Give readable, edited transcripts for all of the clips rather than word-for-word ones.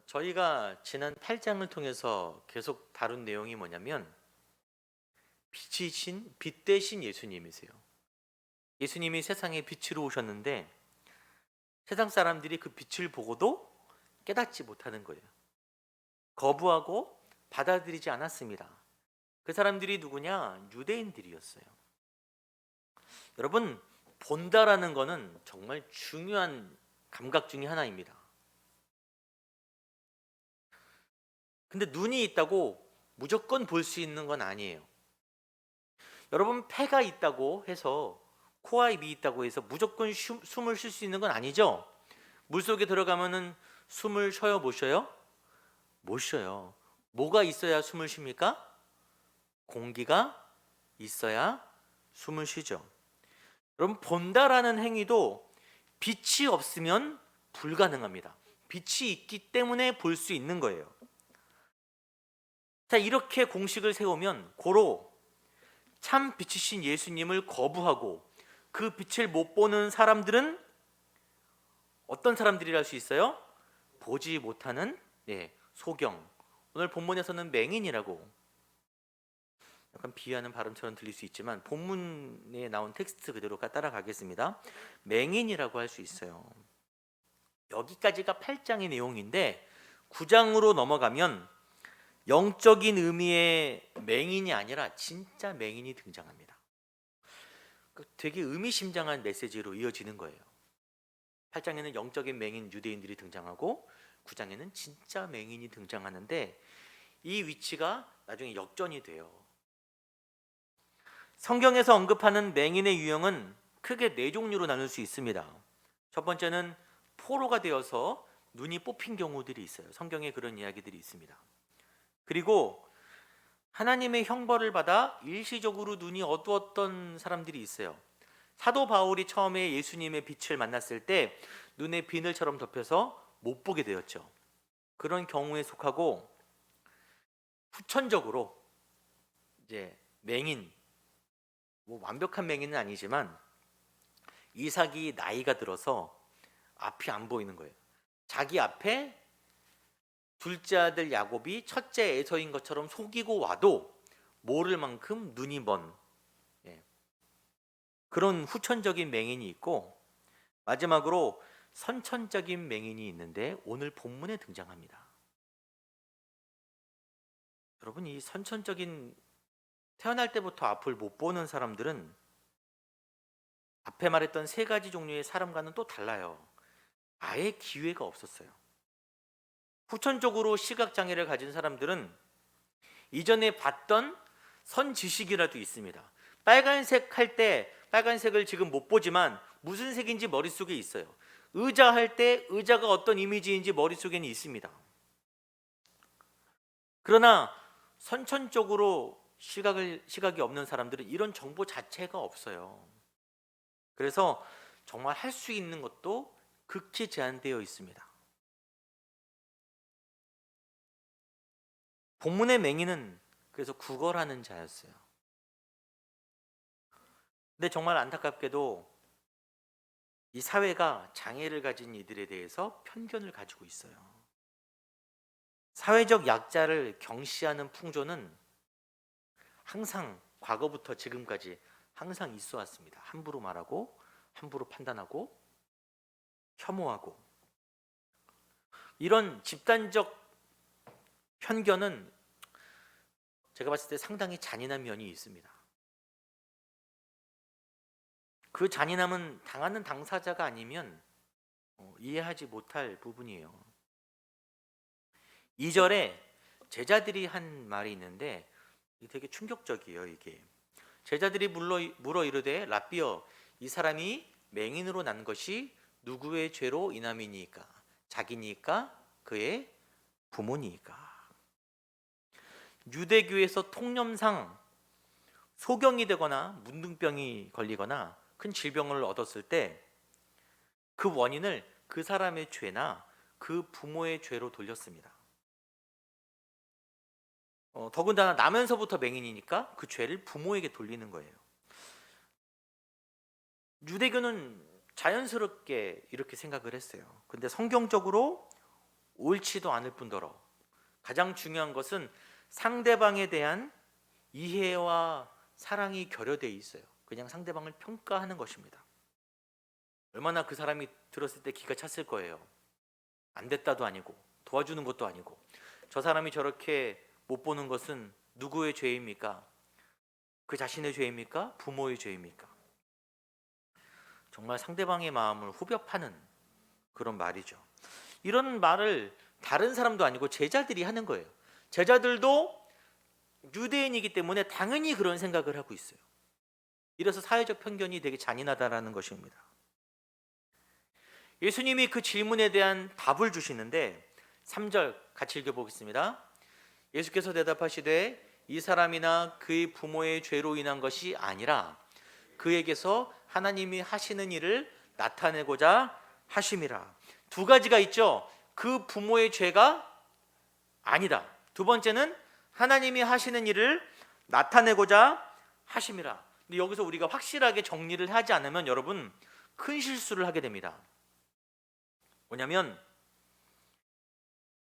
저희가 지난 8장을 통해서 계속 다룬 내용이 뭐냐면 빛이신 빛 대신 예수님이세요. 예수님이 세상에 빛으로 오셨는데 세상 사람들이 그 빛을 보고도 깨닫지 못하는 거예요. 거부하고 받아들이지 않았습니다. 그 사람들이 누구냐? 유대인들이었어요. 여러분, 본다라는 거는 정말 중요한 감각 중에 하나입니다. 근데 눈이 있다고 무조건 볼 수 있는 건 아니에요. 여러분, 폐가 있다고 해서 코와 입이 있다고 해서 무조건 숨을 쉴 수 있는 건 아니죠. 물속에 들어가면은 숨을 쉬어요, 못 쉬어요? 못 쉬어요. 뭐가 있어야 숨을 쉽니까? 공기가 있어야 숨을 쉬죠. 여러분, 본다라는 행위도 빛이 없으면 불가능합니다. 빛이 있기 때문에 볼 수 있는 거예요. 자, 이렇게 공식을 세우면 고로 참 빛이신 예수님을 거부하고 그 빛을 못 보는 사람들은 어떤 사람들이라 할 수 있어요? 보지 못하는 소경. 오늘 본문에서는 맹인이라고, 약간 비유하는 발음처럼 들릴 수 있지만 본문에 나온 텍스트 그대로 따라가겠습니다. 맹인이라고 할 수 있어요. 여기까지가 8장의 내용인데 9장으로 넘어가면 영적인 의미의 맹인이 아니라 진짜 맹인이 등장합니다. 되게 의미심장한 메시지로 이어지는 거예요. 8장에는 영적인 맹인 유대인들이 등장하고 9장에는 진짜 맹인이 등장하는데 이 위치가 나중에 역전이 돼요. 성경에서 언급하는 맹인의 유형은 크게 4종류로 나눌 수 있습니다. 첫 번째는 포로가 되어서 눈이 뽑힌 경우들이 있어요. 성경에 그런 이야기들이 있습니다. 그리고 하나님의 형벌을 받아 일시적으로 눈이 어두웠던 사람들이 있어요. 사도 바울이 처음에 예수님의 빛을 만났을 때 눈에 비늘처럼 덮여서 못 보게 되었죠. 그런 경우에 속하고, 후천적으로 이제 맹인, 완벽한 맹인은 아니지만 이삭이 나이가 들어서 앞이 안 보이는 거예요. 자기 앞에 둘째 아들 야곱이 첫째 에서인 것처럼 속이고 와도 모를 만큼 눈이 먼 그런 후천적인 맹인이 있고, 마지막으로 선천적인 맹인이 있는데 오늘 본문에 등장합니다. 여러분, 이 선천적인, 태어날 때부터 앞을 못 보는 사람들은 앞에 말했던 3가지 종류의 사람과는 또 달라요. 아예 기회가 없었어요. 후천적으로 시각장애를 가진 사람들은 이전에 봤던 선지식이라도 있습니다. 빨간색 할 때 빨간색을 지금 못 보지만 무슨 색인지 머릿속에 있어요. 의자 할 때 의자가 어떤 이미지인지 머릿속에는 있습니다. 그러나 선천적으로 시각이 없는 사람들은 이런 정보 자체가 없어요. 그래서 정말 할 수 있는 것도 극히 제한되어 있습니다. 본문의 맹인은 그래서 구걸하는 자였어요. 근데 정말 안타깝게도 이 사회가 장애를 가진 이들에 대해서 편견을 가지고 있어요. 사회적 약자를 경시하는 풍조는 항상 과거부터 지금까지 항상 있어 왔습니다. 함부로 말하고 함부로 판단하고 혐오하고 이런 집단적 편견은 제가 봤을 때 상당히 잔인한 면이 있습니다. 그 잔인함은 당하는 당사자가 아니면 이해하지 못할 부분이에요. 2절에 제자들이 한 말이 있는데 되게 충격적이에요. 이게 제자들이 물어 이르되 랍비여 이 사람이 맹인으로 난 것이 누구의 죄로 인함이니까 자기니까 그의 부모니까. 유대교에서 통념상 소경이 되거나 문둥병이 걸리거나 큰 질병을 얻었을 때 그 원인을 그 사람의 죄나 그 부모의 죄로 돌렸습니다. 더군다나 나면서부터 맹인이니까 그 죄를 부모에게 돌리는 거예요. 유대교는 자연스럽게 이렇게 생각을 했어요. 근데 성경적으로 옳지도 않을 뿐더러 가장 중요한 것은 상대방에 대한 이해와 사랑이 결여되어 있어요. 그냥 상대방을 평가하는 것입니다. 얼마나 그 사람이 들었을 때 기가 찼을 거예요. 안 됐다도 아니고 도와주는 것도 아니고 저 사람이 저렇게 못 보는 것은 누구의 죄입니까? 그 자신의 죄입니까? 부모의 죄입니까? 정말 상대방의 마음을 후벼 파는 그런 말이죠. 이런 말을 다른 사람도 아니고 제자들이 하는 거예요. 제자들도 유대인이기 때문에 당연히 그런 생각을 하고 있어요. 이래서 사회적 편견이 되게 잔인하다라는 것입니다. 예수님이 그 질문에 대한 답을 주시는데 3절 같이 읽어보겠습니다. 예수께서 대답하시되 이 사람이나 그의 부모의 죄로 인한 것이 아니라 그에게서 하나님이 하시는 일을 나타내고자 하심이라. 두 가지가 있죠. 그 부모의 죄가 아니다. 두 번째는 하나님이 하시는 일을 나타내고자 하심이라. 근데 여기서 우리가 확실하게 정리를 하지 않으면 여러분 큰 실수를 하게 됩니다. 뭐냐면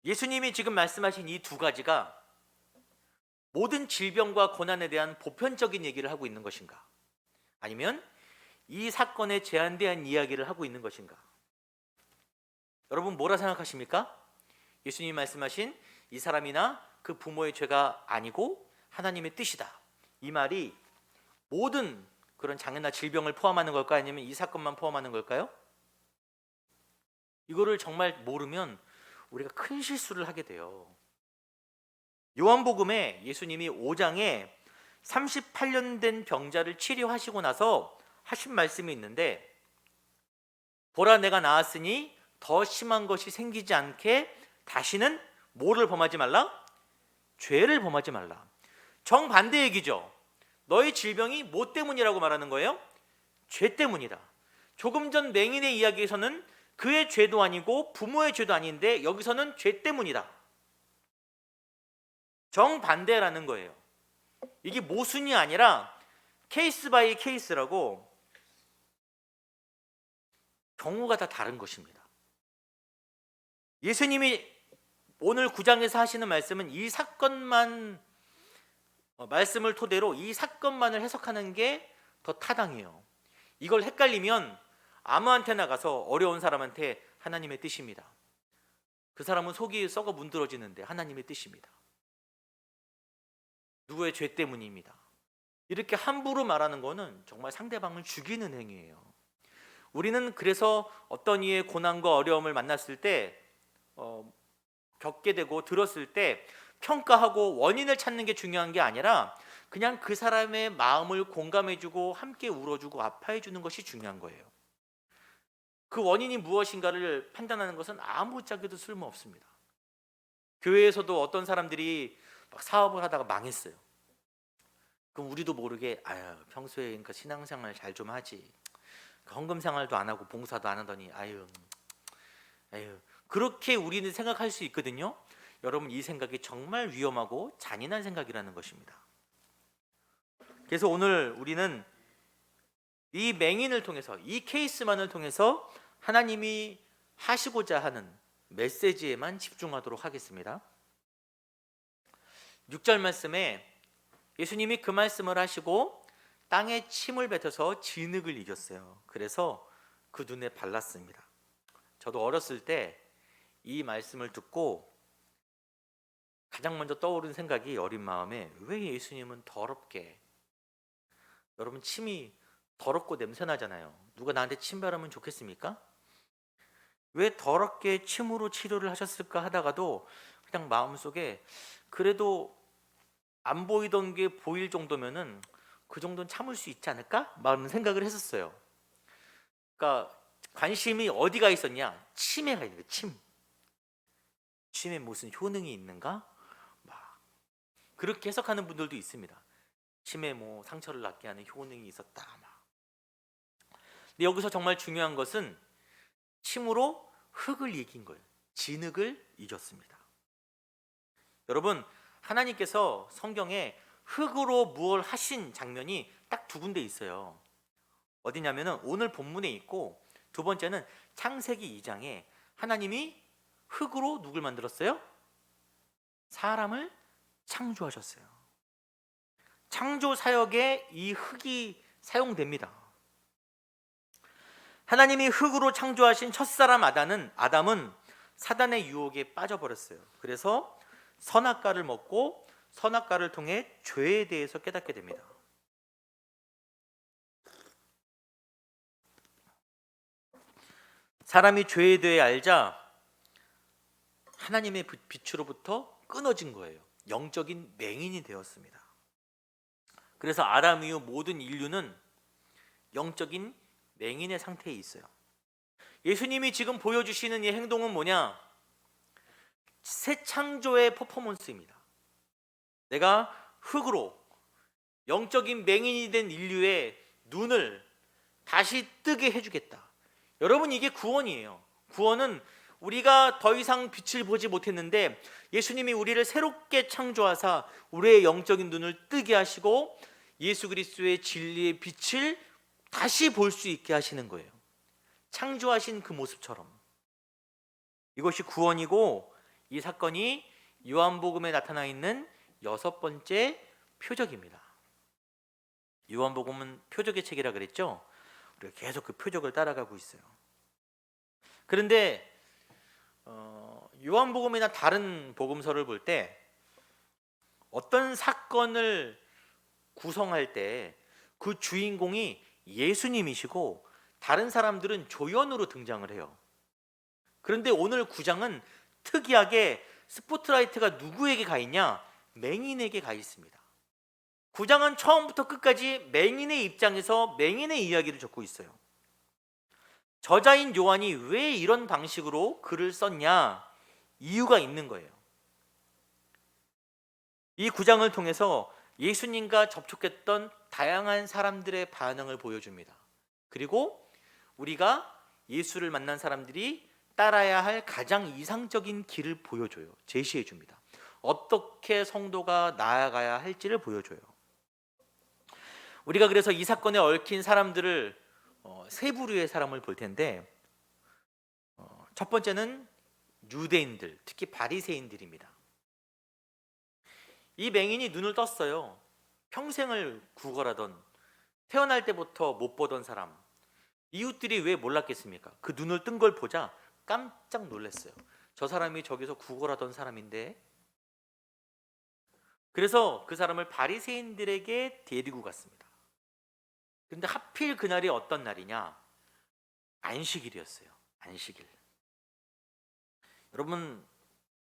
예수님이 지금 말씀하신 이 두 가지가 모든 질병과 고난에 대한 보편적인 얘기를 하고 있는 것인가? 아니면 이 사건에 제한된 이야기를 하고 있는 것인가? 여러분 뭐라 생각하십니까? 예수님이 말씀하신 이 사람이나 그 부모의 죄가 아니고 하나님의 뜻이다. 이 말이 모든 그런 장애나 질병을 포함하는 걸까요? 아니면 이 사건만 포함하는 걸까요? 이거를 정말 모르면 우리가 큰 실수를 하게 돼요. 요한복음에 예수님이 5장에 38년 된 병자를 치료하시고 나서 하신 말씀이 있는데 보라 내가 나았으니 더 심한 것이 생기지 않게 다시는 뭐를 범하지 말라? 죄를 범하지 말라. 정반대 얘기죠. 너의 질병이 뭐 때문이라고 말하는 거예요? 죄 때문이다. 조금 전 맹인의 이야기에서는 그의 죄도 아니고 부모의 죄도 아닌데 여기서는 죄 때문이다. 정반대라는 거예요. 이게 모순이 아니라 케이스 바이 케이스라고 경우가 다 다른 것입니다. 예수님이 오늘 9장에서 하시는 말씀은 이 사건만 말씀을 토대로 이 사건만을 해석하는 게 더 타당해요. 이걸 헷갈리면 아무한테나 가서 어려운 사람한테 하나님의 뜻입니다. 그 사람은 속이 썩어 문드러지는데 하나님의 뜻입니다. 누구의 죄 때문입니다. 이렇게 함부로 말하는 거는 정말 상대방을 죽이는 행위예요. 우리는 그래서 어떤 이의 고난과 어려움을 만났을 때 겪게 되고 들었을 때 평가하고 원인을 찾는 게 중요한 게 아니라 그냥 그 사람의 마음을 공감해주고 함께 울어주고 아파해주는 것이 중요한 거예요. 그 원인이 무엇인가를 판단하는 것은 아무짝에도 쓸모없습니다. 교회에서도 어떤 사람들이 막 사업을 하다가 망했어요. 그럼 우리도 모르게 평소에 그러니까 신앙생활 잘 좀 하지, 헌금생활도 안 하고 봉사도 안 하더니 아유 그렇게 우리는 생각할 수 있거든요. 여러분 이 생각이 정말 위험하고 잔인한 생각이라는 것입니다. 그래서 오늘 우리는 이 맹인을 통해서 이 케이스만을 통해서 하나님이 하시고자 하는 메시지에만 집중하도록 하겠습니다. 6절 말씀에 예수님이 그 말씀을 하시고 땅에 침을 뱉어서 진흙을 이겼어요. 그래서 그 눈에 발랐습니다. 저도 어렸을 때 이 말씀을 듣고 가장 먼저 떠오른 생각이, 어린 마음에, 왜 예수님은 더럽게, 여러분 침이 더럽고 냄새나잖아요. 누가 나한테 침 바르면 좋겠습니까? 왜 더럽게 침으로 치료를 하셨을까 하다가도 그냥 마음속에, 그래도 안 보이던 게 보일 정도면은 그 정도는 참을 수 있지 않을까? 라는 생각을 했었어요. 그러니까 관심이 어디가 있었냐? 침에 가 있는 거예요. 침에 무슨 효능이 있는가? 막 그렇게 해석하는 분들도 있습니다. 침에 뭐 상처를 낫게 하는 효능이 있었다. 막. 근데 여기서 정말 중요한 것은 침으로 흙을 이긴 거예요. 진흙을 이겼습니다. 여러분, 하나님께서 성경에 흙으로 무엇을 하신 장면이 딱 두 군데 있어요. 어디냐면은 오늘 본문에 있고, 두 번째는 창세기 2장에 하나님이 흙으로 누굴 만들었어요? 사람을 창조하셨어요. 창조 사역에 이 흙이 사용됩니다. 하나님이 흙으로 창조하신 첫사람 아담은 사단의 유혹에 빠져버렸어요. 그래서 선악과를 먹고 선악과를 통해 죄에 대해서 깨닫게 됩니다. 사람이 죄에 대해 알자 하나님의 빛으로부터 끊어진 거예요. 영적인 맹인이 되었습니다. 그래서 아담 이후 모든 인류는 영적인 맹인의 상태에 있어요. 예수님이 지금 보여주시는 이 행동은 뭐냐? 새 창조의 퍼포먼스입니다. 내가 흙으로 영적인 맹인이 된 인류의 눈을 다시 뜨게 해주겠다. 여러분, 이게 구원이에요. 구원은 우리가 더 이상 빛을 보지 못했는데 예수님이 우리를 새롭게 창조하사 우리의 영적인 눈을 뜨게 하시고 예수 그리스도의 진리의 빛을 다시 볼 수 있게 하시는 거예요. 창조하신 그 모습처럼. 이것이 구원이고, 이 사건이 요한복음에 나타나 있는 여섯 번째 표적입니다. 요한복음은 표적의 책이라 그랬죠? 우리가 계속 그 표적을 따라가고 있어요. 그런데 요한복음이나 다른 복음서를 볼 때 어떤 사건을 구성할 때 그 주인공이 예수님이시고 다른 사람들은 조연으로 등장을 해요. 그런데 오늘 9장은 특이하게 스포트라이트가 누구에게 가 있냐? 맹인에게 가 있습니다. 9장은 처음부터 끝까지 맹인의 입장에서 맹인의 이야기를 적고 있어요. 저자인 요한이 왜 이런 방식으로 글을 썼냐? 이유가 있는 거예요. 이 9장을 통해서 예수님과 접촉했던 다양한 사람들의 반응을 보여줍니다. 그리고 우리가 예수를 만난 사람들이 따라야 할 가장 이상적인 길을 보여줘요. 제시해 줍니다. 어떻게 성도가 나아가야 할지를 보여줘요. 우리가 그래서 이 사건에 얽힌 사람들을 세 부류의 사람을 볼 텐데, 첫 번째는 유대인들, 특히 바리새인들입니다. 이 맹인이 눈을 떴어요. 평생을 구걸하던, 태어날 때부터 못 보던 사람. 이웃들이 왜 몰랐겠습니까? 그 눈을 뜬 걸 보자 깜짝 놀랐어요. 저 사람이 저기서 구걸하던 사람인데. 그래서 그 사람을 바리새인들에게 데리고 갔습니다. 그런데 하필 그날이 어떤 날이냐? 안식일이었어요. 안식일. 여러분,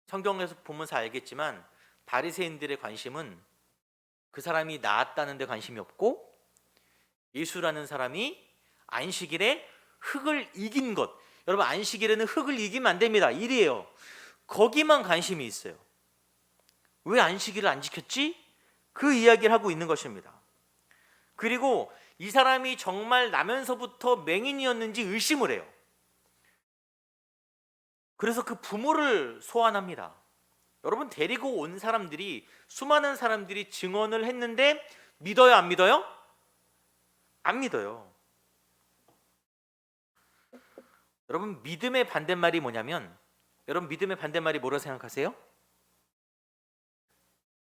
성경에서 보면서 알겠지만 바리새인들의 관심은 그 사람이 나았다는 데 관심이 없고, 예수라는 사람이 안식일에 흙을 이긴 것. 여러분, 안식일에는 흙을 이기면 안 됩니다. 일이에요. 거기만 관심이 있어요. 왜 안식일을 안 지켰지? 그 이야기를 하고 있는 것입니다. 그리고 이 사람이 정말 나면서부터 맹인이었는지 의심을 해요. 그래서 그 부모를 소환합니다. 여러분, 데리고 온 사람들이, 수많은 사람들이 증언을 했는데 믿어요, 안 믿어요? 안 믿어요. 여러분, 믿음의 반대말이 뭐냐면, 여러분, 믿음의 반대말이 뭐라고 생각하세요?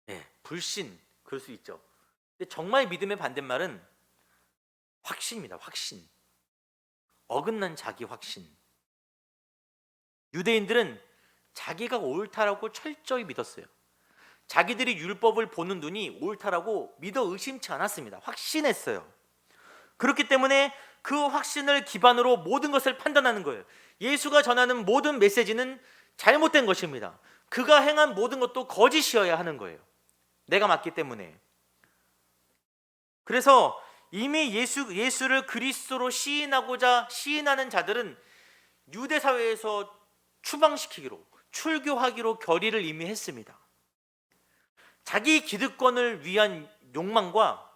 네, 불신, 그럴 수 있죠. 근데 정말 믿음의 반대말은 확신입니다. 확신. 어긋난 자기 확신. 유대인들은 자기가 옳다라고 철저히 믿었어요. 자기들이 율법을 보는 눈이 옳다라고 믿어 의심치 않았습니다. 확신했어요. 그렇기 때문에 그 확신을 기반으로 모든 것을 판단하는 거예요. 예수가 전하는 모든 메시지는 잘못된 것입니다. 그가 행한 모든 것도 거짓이어야 하는 거예요. 내가 맞기 때문에. 그래서 이미 예수를 그리스도로 시인하는 자들은 유대 사회에서 추방시키기로, 출교하기로 결의를 이미 했습니다. 자기 기득권을 위한 욕망과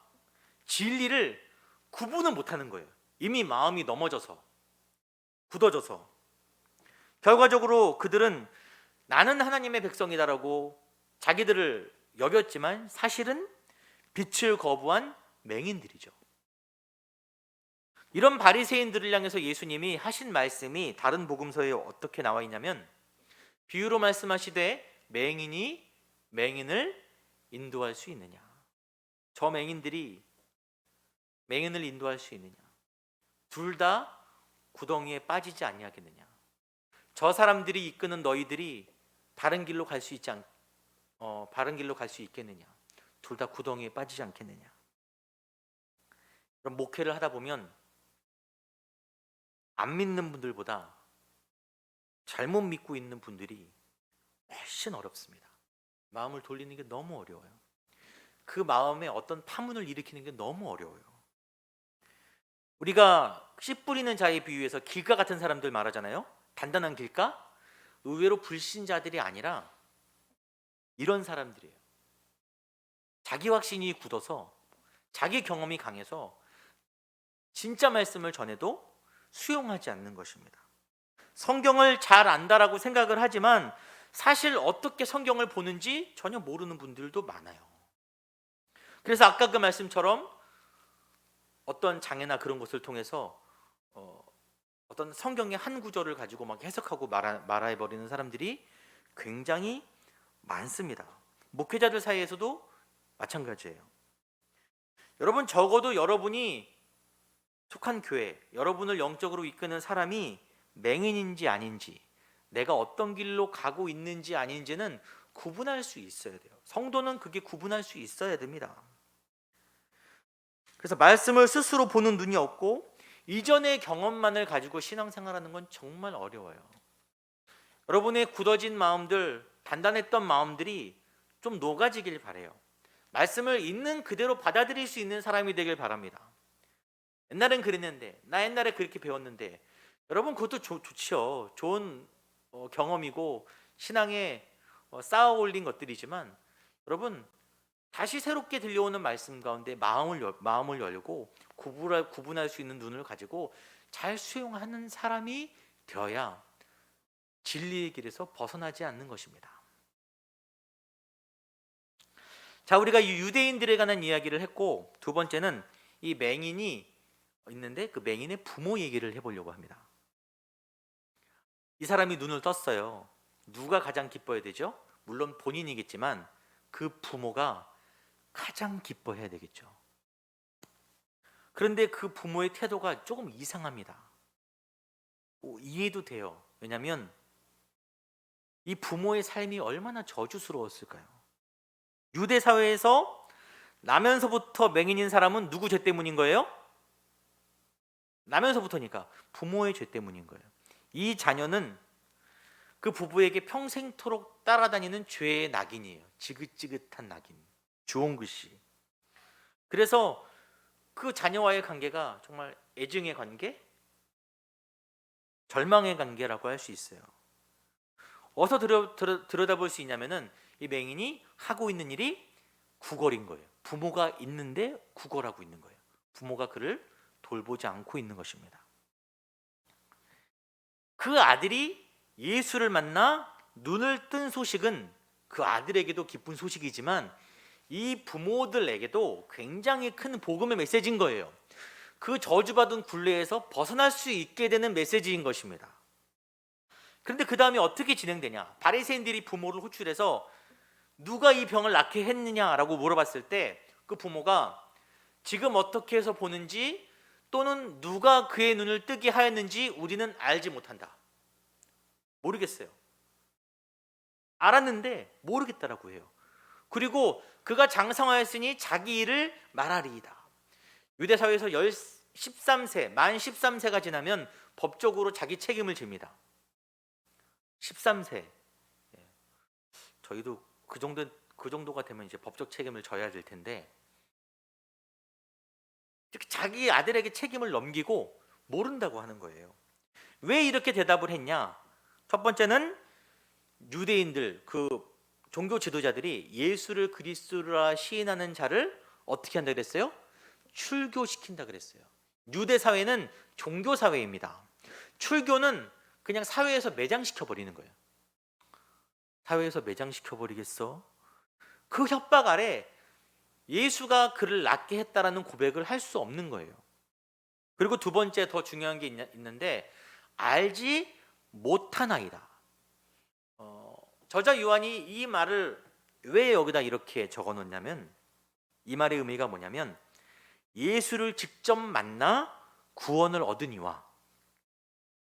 진리를 구분을 못하는 거예요. 이미 마음이 넘어져서, 굳어져서. 결과적으로 그들은 나는 하나님의 백성이다라고 자기들을 여겼지만 사실은 빛을 거부한 맹인들이죠. 이런 바리새인들을 향해서 예수님이 하신 말씀이 다른 복음서에 어떻게 나와 있냐면, 비유로 말씀하시되 맹인이 맹인을 인도할 수 있느냐, 저 맹인들이 맹인을 인도할 수 있느냐, 둘 다 구덩이에 빠지지 아니하겠느냐, 저 사람들이 이끄는 너희들이 바른 길로 갈 수 있겠느냐, 둘 다 구덩이에 빠지지 않겠느냐. 그럼 목회를 하다 보면 안 믿는 분들보다 잘못 믿고 있는 분들이 훨씬 어렵습니다. 마음을 돌리는 게 너무 어려워요. 그 마음에 어떤 파문을 일으키는 게 너무 어려워요. 우리가 씨 뿌리는 자의 비유에서 길가 같은 사람들 말하잖아요. 단단한 길가? 의외로 불신자들이 아니라 이런 사람들이에요. 자기 확신이 굳어서, 자기 경험이 강해서 진짜 말씀을 전해도 수용하지 않는 것입니다. 성경을 잘 안다라고 생각을 하지만 사실 어떻게 성경을 보는지 전혀 모르는 분들도 많아요. 그래서 아까 그 말씀처럼 어떤 장애나 그런 것을 통해서 어떤 성경의 한 구절을 가지고 막 해석하고 말아버리는 사람들이 굉장히 많습니다. 목회자들 사이에서도 마찬가지예요. 여러분, 적어도 여러분이 속한 교회, 여러분을 영적으로 이끄는 사람이 맹인인지 아닌지, 내가 어떤 길로 가고 있는지 아닌지는 구분할 수 있어야 돼요. 성도는 그게 구분할 수 있어야 됩니다. 그래서 말씀을 스스로 보는 눈이 없고 이전의 경험만을 가지고 신앙생활하는 건 정말 어려워요. 여러분의 굳어진 마음들, 단단했던 마음들이 좀 녹아지길 바래요. 말씀을 있는 그대로 받아들일 수 있는 사람이 되길 바랍니다. 옛날엔 그랬는데, 나 옛날에 그렇게 배웠는데, 여러분 그것도 좋죠. 좋은 경험이고 신앙에 쌓아 올린 것들이지만, 여러분 다시 새롭게 들려오는 말씀 가운데 마음을 열고 구분할 수 있는 눈을 가지고 잘 수용하는 사람이 되어야 진리의 길에서 벗어나지 않는 것입니다. 자, 우리가 이 유대인들에 관한 이야기를 했고, 두 번째는 이 맹인이 있는데 그 맹인의 부모 얘기를 해보려고 합니다. 이 사람이 눈을 떴어요. 누가 가장 기뻐해야 되죠? 물론 본인이겠지만 그 부모가 가장 기뻐해야 되겠죠. 그런데 그 부모의 태도가 조금 이상합니다. 이해도 돼요. 왜냐하면 이 부모의 삶이 얼마나 저주스러웠을까요? 유대 사회에서 나면서부터 맹인인 사람은 누구 죄 때문인 거예요? 나면서부터니까 부모의 죄 때문인 거예요. 이 자녀는 그 부부에게 평생토록 따라다니는 죄의 낙인이에요. 지긋지긋한 낙인, 주홍글씨. 그래서 그 자녀와의 관계가 정말 애증의 관계, 절망의 관계라고 할 수 있어요. 어디서 들여다볼 수 있냐면은 이 맹인이 하고 있는 일이 구걸인 거예요. 부모가 있는데 구걸하고 있는 거예요. 부모가 그를 돌보지 않고 있는 것입니다. 그 아들이 예수를 만나 눈을 뜬 소식은 그 아들에게도 기쁜 소식이지만 이 부모들에게도 굉장히 큰 복음의 메시지인 거예요. 그 저주받은 굴레에서 벗어날 수 있게 되는 메시지인 것입니다. 그런데 그 다음에 어떻게 진행되냐? 바리새인들이 부모를 호출해서 누가 이 병을 낫게 했느냐라고 물어봤을 때 그 부모가 지금 어떻게 해서 보는지 또는 누가 그의 눈을 뜨게 하였는지 우리는 알지 못한다. 모르겠어요. 알았는데 모르겠다라고 해요. 그리고 그가 장성하였으니 자기 일을 말하리이다. 유대 사회에서 13세, 만 13세가 지나면 법적으로 자기 책임을 집니다. 13세. 저희도 그 정도가 되면 이제 법적 책임을 져야 될 텐데 자기 아들에게 책임을 넘기고 모른다고 하는 거예요. 왜 이렇게 대답을 했냐? 첫 번째는 유대인들, 그 종교 지도자들이 예수를 그리스도라 시인하는 자를 어떻게 한다 그랬어요? 출교시킨다 그랬어요. 유대 사회는 종교 사회입니다. 출교는 그냥 사회에서 매장시켜 버리는 거예요. 사회에서 매장시켜 버리겠어? 그 협박 아래 예수가 그를 낫게 했다라는 고백을 할 수 없는 거예요. 그리고 두 번째 더 중요한 게 있는데 알지 못한 아이다. 저자 요한이 이 말을 왜 여기다 이렇게 적어 놓냐면 이 말의 의미가 뭐냐면 예수를 직접 만나 구원을 얻으니와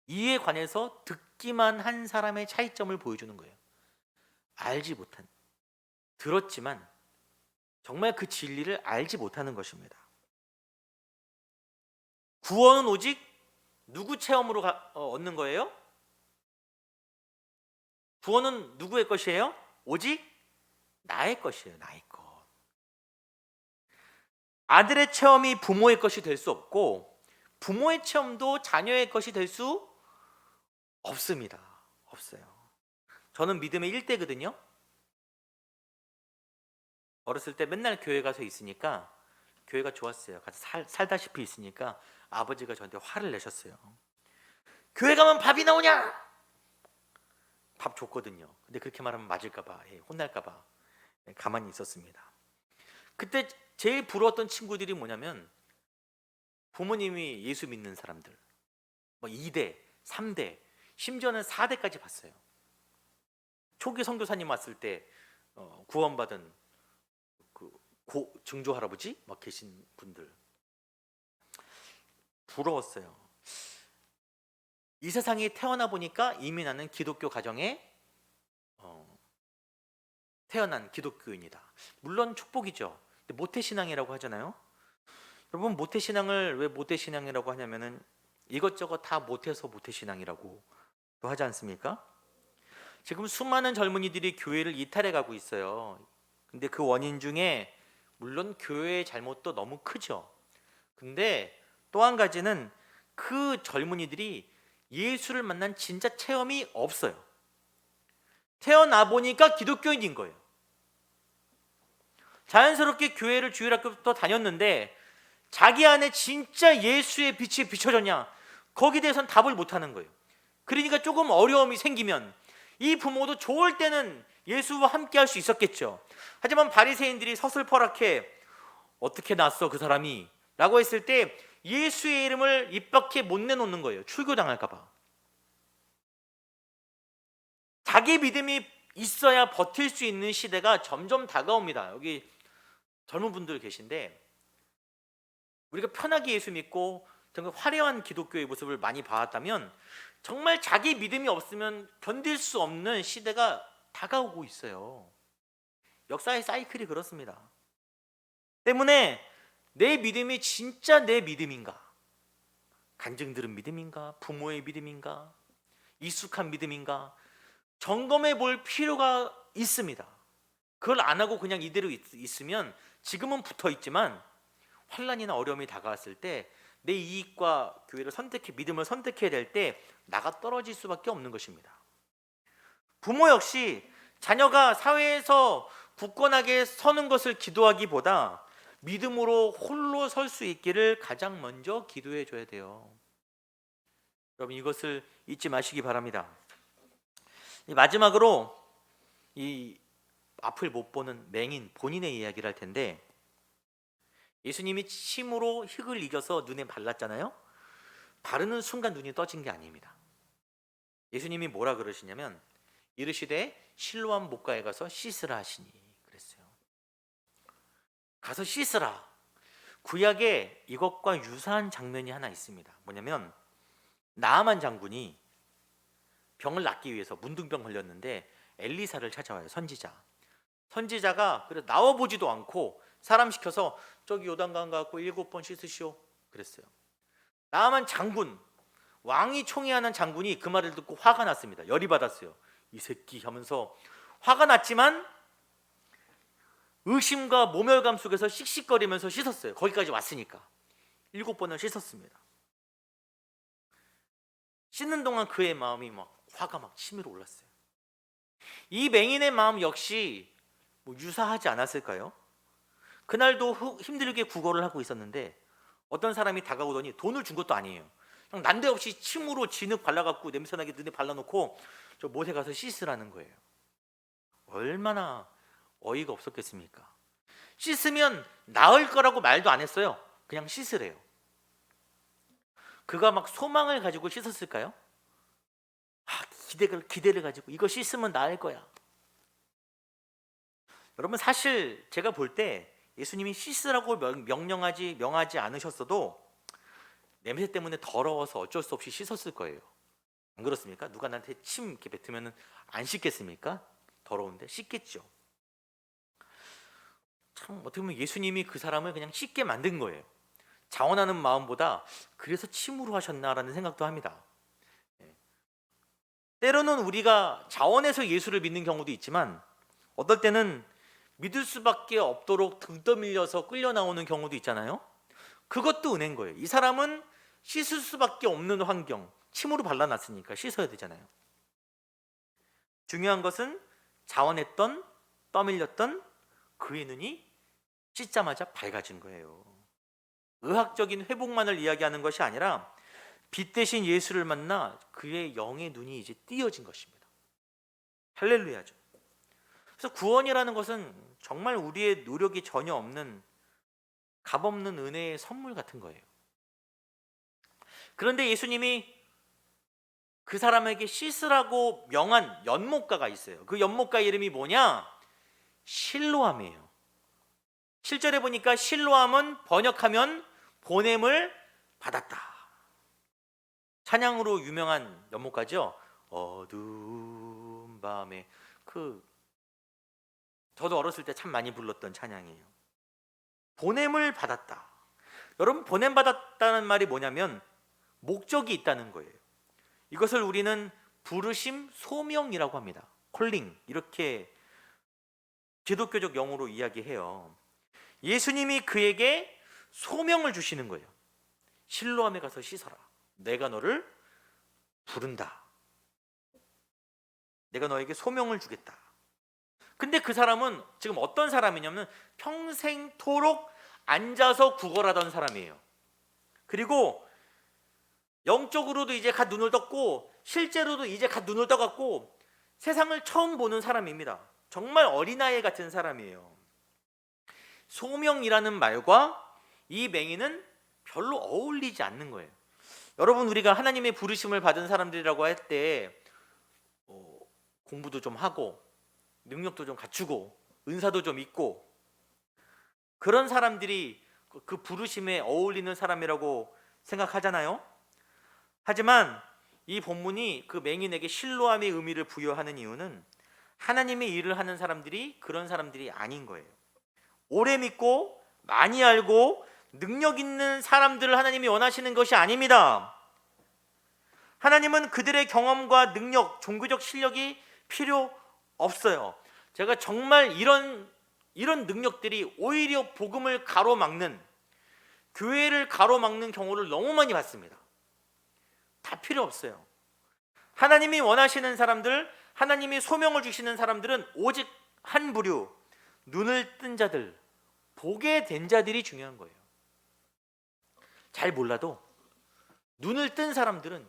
이에 관해서 듣기만 한 사람의 차이점을 보여주는 거예요. 알지 못한, 들었지만 정말 그 진리를 알지 못하는 것입니다. 구원은 오직 누구 체험으로 얻는 거예요? 구원은 누구의 것이에요? 오직 나의 것이에요. 나의 것. 아들의 체험이 부모의 것이 될 수 없고 부모의 체험도 자녀의 것이 될 수 없습니다. 없어요. 저는 믿음의 1대거든요. 어렸을 때 맨날 교회 가서 있으니까 교회가 좋았어요. 같이 살다시피 있으니까 아버지가 저한테 화를 내셨어요. 교회 가면 밥이 나오냐? 밥 줬거든요. 근데 그렇게 말하면 맞을까봐, 혼날까봐 가만히 있었습니다. 그때 제일 부러웠던 친구들이 뭐냐면 부모님이 예수 믿는 사람들, 뭐 2대, 3대, 심지어는 4대까지 봤어요. 초기 선교사님 왔을 때 구원받은 증조 할아버지 막 계신 분들 부러웠어요. 이 세상에 태어나 보니까 이미 나는 기독교 가정에 태어난 기독교인이다. 물론 축복이죠. 근데 모태신앙이라고 하잖아요. 여러분 모태신앙을 왜 모태신앙이라고 하냐면은 이것저것 다 못해서 모태신앙이라고 하지 않습니까? 지금 수많은 젊은이들이 교회를 이탈해 가고 있어요. 근데 그 원인 중에 물론 교회의 잘못도 너무 크죠. 근데 또 한 가지는 그 젊은이들이 예수를 만난 진짜 체험이 없어요. 태어나 보니까 기독교인인 거예요. 자연스럽게 교회를 주일학교부터 다녔는데 자기 안에 진짜 예수의 빛이 비춰졌냐? 거기에 대해서는 답을 못하는 거예요. 그러니까 조금 어려움이 생기면 이 부모도 좋을 때는 예수와 함께 할 수 있었겠죠. 하지만 바리새인들이 서슬퍼락해 어떻게 났어 그 사람이? 라고 했을 때 예수의 이름을 입 밖에 못 내놓는 거예요. 출교당할까 봐. 자기 믿음이 있어야 버틸 수 있는 시대가 점점 다가옵니다. 여기 젊은 분들 계신데 우리가 편하게 예수 믿고 정말 화려한 기독교의 모습을 많이 봐왔다면 정말 자기 믿음이 없으면 견딜 수 없는 시대가 다가오고 있어요. 역사의 사이클이 그렇습니다. 때문에 내 믿음이 진짜 내 믿음인가? 간증 들은 믿음인가? 부모의 믿음인가? 익숙한 믿음인가? 점검해 볼 필요가 있습니다. 그걸 안 하고 그냥 이대로 있으면 지금은 붙어 있지만 환난이나 어려움이 다가왔을 때 내 이익과 교회를 믿음을 선택해야 될 때 나가 떨어질 수밖에 없는 것입니다. 부모 역시 자녀가 사회에서 굳건하게 서는 것을 기도하기보다 믿음으로 홀로 설 수 있기를 가장 먼저 기도해 줘야 돼요. 여러분 이것을 잊지 마시기 바랍니다. 마지막으로 이 앞을 못 보는 맹인 본인의 이야기를 할 텐데 예수님이 침으로 흙을 이겨서 눈에 발랐잖아요. 바르는 순간 눈이 떠진 게 아닙니다. 예수님이 뭐라 그러시냐면 이르시되 실로암 목가에 가서 씻으라 하시니 그랬어요. 가서 씻으라. 구약에 이것과 유사한 장면이 하나 있습니다. 뭐냐면 나아만 장군이 병을 낫기 위해서 문둥병 걸렸는데 엘리사를 찾아와요. 선지자가 그래 나와보지도 않고 사람 시켜서 저기 요단강 가고 7번 씻으시오 그랬어요. 나아만 장군, 왕이 총애하는 장군이 그 말을 듣고 화가 났습니다. 열이 받았어요. 이 새끼 하면서 화가 났지만 의심과 모멸감 속에서 씩씩거리면서 씻었어요. 거기까지 왔으니까 7번을 씻었습니다. 씻는 동안 그의 마음이 화가 치밀어 올랐어요. 이 맹인의 마음 역시 유사하지 않았을까요? 그날도 힘들게 구걸을 하고 있었는데 어떤 사람이 다가오더니 돈을 준 것도 아니에요. 그냥 난데없이 침으로 진흙 발라갖고 냄새나게 눈에 발라놓고 저 못에 가서 씻으라는 거예요. 얼마나 어이가 없었겠습니까? 씻으면 나을 거라고 말도 안 했어요. 그냥 씻으래요. 그가 소망을 가지고 씻었을까요? 기대를 가지고 이거 씻으면 나을 거야. 여러분, 사실 제가 볼 때 예수님이 씻으라고 명하지 않으셨어도 냄새 때문에 더러워서 어쩔 수 없이 씻었을 거예요. 안 그렇습니까? 누가 나한테 침 이렇게 뱉으면 안 씻겠습니까? 더러운데 씻겠죠. 참 어떻게 보면 예수님이 그 사람을 그냥 씻게 만든 거예요. 자원하는 마음보다 그래서 침으로 하셨나라는 생각도 합니다. 때로는 우리가 자원해서 예수를 믿는 경우도 있지만 어떨 때는 믿을 수밖에 없도록 등 떠밀려서 끌려 나오는 경우도 있잖아요. 그것도 은혜인 거예요. 이 사람은 씻을 수밖에 없는 환경, 침으로 발라놨으니까 씻어야 되잖아요. 중요한 것은 자원했던, 떠밀렸던 그의 눈이 씻자마자 밝아진 거예요. 의학적인 회복만을 이야기하는 것이 아니라 빛 대신 예수를 만나 그의 영의 눈이 이제 띄어진 것입니다. 할렐루야죠. 그래서 구원이라는 것은 정말 우리의 노력이 전혀 없는 값없는 은혜의 선물 같은 거예요. 그런데 예수님이 그 사람에게 씻으라고 명한 연못가가 있어요. 그 연못가 이름이 뭐냐? 실로암이에요. 7절에 보니까 실로암은 번역하면 보냄을 받았다. 찬양으로 유명한 연못가죠. 어두운 밤에 저도 어렸을 때 참 많이 불렀던 찬양이에요. 보냄을 받았다. 여러분, 보냄 받았다는 말이 뭐냐면 목적이 있다는 거예요. 이것을 우리는 부르심 소명이라고 합니다. 콜링, 이렇게 기독교적 용어로 이야기해요. 예수님이 그에게 소명을 주시는 거예요. 실로암에 가서 씻어라. 내가 너를 부른다. 내가 너에게 소명을 주겠다. 근데 그 사람은 지금 어떤 사람이냐면 평생토록 앉아서 구걸하던 사람이에요. 그리고 영적으로도 이제 갓 눈을 떴고 실제로도 이제 갓 눈을 떠갖고 세상을 처음 보는 사람입니다. 정말 어린아이 같은 사람이에요. 소명이라는 말과 이 맹인은 별로 어울리지 않는 거예요. 여러분, 우리가 하나님의 부르심을 받은 사람들이라고 할 때 공부도 좀 하고 능력도 좀 갖추고 은사도 좀 있고 그런 사람들이 그 부르심에 어울리는 사람이라고 생각하잖아요. 하지만 이 본문이 그 맹인에게 실로암의 의미를 부여하는 이유는 하나님의 일을 하는 사람들이 그런 사람들이 아닌 거예요. 오래 믿고 많이 알고 능력 있는 사람들을 하나님이 원하시는 것이 아닙니다. 하나님은 그들의 경험과 능력, 종교적 실력이 필요 없어요. 제가 정말 이런 능력들이 오히려 복음을 가로막는, 교회를 가로막는 경우를 너무 많이 봤습니다. 다 필요 없어요. 하나님이 원하시는 사람들, 하나님이 소명을 주시는 사람들은 오직 한 부류, 눈을 뜬 자들, 보게 된 자들이 중요한 거예요. 잘 몰라도 눈을 뜬 사람들은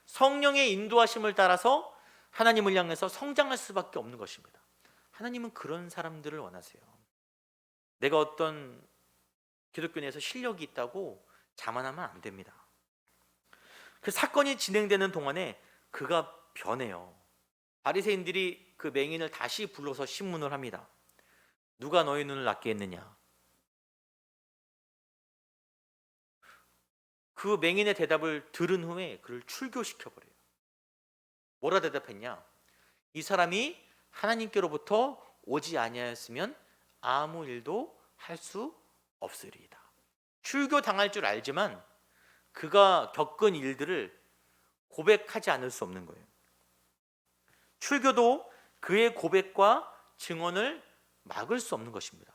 성령의 인도하심을 따라서 하나님을 향해서 성장할 수밖에 없는 것입니다. 하나님은 그런 사람들을 원하세요. 내가 어떤 기독교 내에서 실력이 있다고 자만하면 안 됩니다. 그 사건이 진행되는 동안에 그가 변해요. 바리새인들이 그 맹인을 다시 불러서 신문을 합니다. 누가 너희 눈을 낫게 했느냐? 그 맹인의 대답을 들은 후에 그를 출교시켜버려요. 뭐라 대답했냐? 이 사람이 하나님께로부터 오지 아니하였으면 아무 일도 할 수 없으리이다. 출교당할 줄 알지만 그가 겪은 일들을 고백하지 않을 수 없는 거예요. 출교도 그의 고백과 증언을 막을 수 없는 것입니다.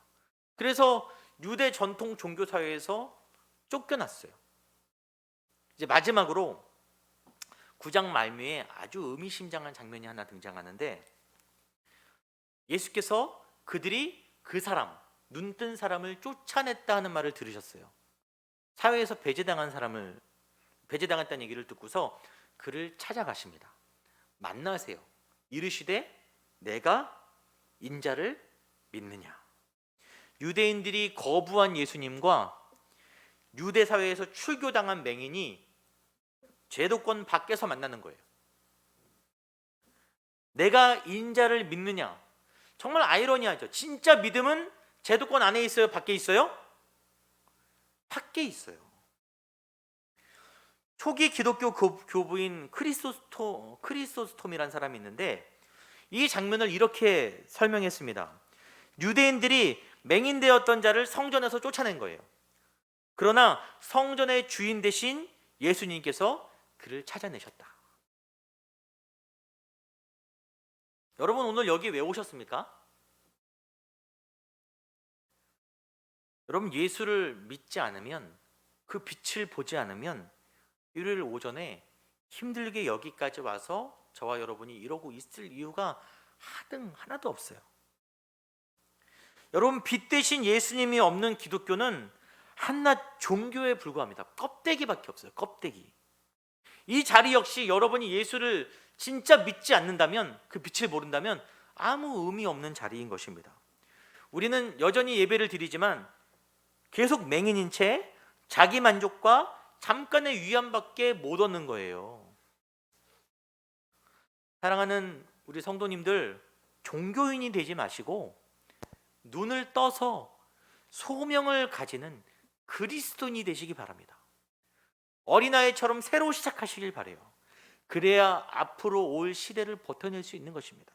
그래서 유대 전통 종교 사회에서 쫓겨났어요. 이제 마지막으로 9장 말미에 아주 의미심장한 장면이 하나 등장하는데, 예수께서 그들이 그 사람, 눈뜬 사람을 쫓아냈다 하는 말을 들으셨어요. 사회에서 배제당했다는 얘기를 듣고서 그를 찾아가십니다. 만나세요. 이르시되 내가 인자를 믿느냐? 유대인들이 거부한 예수님과 유대 사회에서 출교당한 맹인이 제도권 밖에서 만나는 거예요. 내가 인자를 믿느냐? 정말 아이러니하죠. 진짜 믿음은 제도권 안에 있어요? 밖에 있어요? 밖에 있어요. 초기 기독교 교부인 크리소스톰이라는 사람이 있는데 이 장면을 이렇게 설명했습니다. 유대인들이 맹인되었던 자를 성전에서 쫓아낸 거예요. 그러나 성전의 주인 대신 예수님께서 그를 찾아내셨다. 여러분, 오늘 여기 왜 오셨습니까? 여러분, 예수를 믿지 않으면, 그 빛을 보지 않으면 일요일 오전에 힘들게 여기까지 와서 저와 여러분이 이러고 있을 이유가 하나도 없어요. 여러분, 빛 대신 예수님이 없는 기독교는 한낱 종교에 불과합니다. 껍데기밖에 없어요. 껍데기. 이 자리 역시 여러분이 예수를 진짜 믿지 않는다면, 그 빛을 모른다면 아무 의미 없는 자리인 것입니다. 우리는 여전히 예배를 드리지만 계속 맹인인 채 자기 만족과 잠깐의 위안밖에 못 얻는 거예요. 사랑하는 우리 성도님들, 종교인이 되지 마시고 눈을 떠서 소명을 가지는 그리스도인이 되시기 바랍니다. 어린아이처럼 새로 시작하시길 바라요. 그래야 앞으로 올 시대를 버텨낼 수 있는 것입니다.